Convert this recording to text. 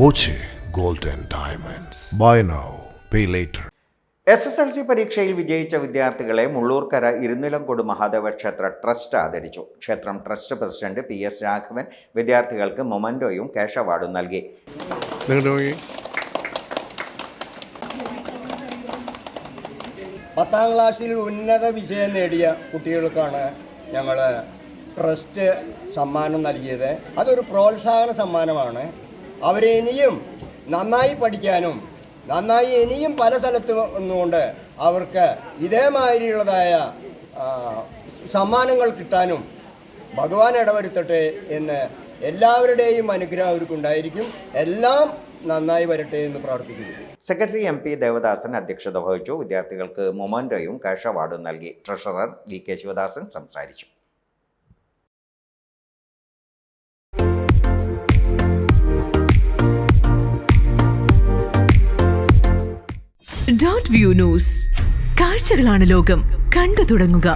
Boche gold and diamonds. Buy now pay later. SSLC പരീക്ഷയിൽ വിജയിച്ച വിദ്യാർത്ഥികളെ മുള്ളൂർക്കര ഇരുനിലംകൊട് മഹാദേവ ക്ഷേത്ര ട്രസ്റ്റ് ആദരിച്ചു. ക്ഷേത്രം ട്രസ്റ്റ് പ്രസിഡന്റ് PS രാഘവൻ വിദ്യാർത്ഥികൾക്ക് മൊമന്റോയും ക്യാഷ് അവാർഡും നൽകി. 10ാം ക്ലാസ്സിൽ ഉന്നത വിജയം നേടിയ കുട്ടികൾക്കാണ് ഞങ്ങൾ ട്രസ്റ്റ് സമ്മാനം നൽകിയത്. അതൊരു പ്രോത്സാഹന സമ്മാനമാണ്. അവരെ ഇനിയും നന്നായി പഠിക്കാനും നന്നായി ഇനിയും പല സ്ഥലത്ത് നിന്നുകൊണ്ട് അവർക്ക് ഇതേമാതിരിയുള്ളതായ സമ്മാനങ്ങൾ കിട്ടാനും ഭഗവാൻ ഇടവരുത്തട്ടെ എന്ന് എല്ലാവരുടെയും അനുഗ്രഹം അവർക്കുണ്ടായിരിക്കും. എല്ലാം നന്നായി വരട്ടെ എന്ന് പ്രാർത്ഥിക്കുന്നു. സെക്രട്ടറി MP ദേവദാസൻ അധ്യക്ഷത വഹിച്ചു. വിദ്യാർത്ഥികൾക്ക് മൊമന്റോയും ക്യാഷ് അവാർഡും നൽകി. ട്രഷറർ VK ശിവദാസൻ സംസാരിച്ചു. Dot view news. കാഴ്ചകളാണ് ലോകം. കണ്ടു തുടങ്ങുക.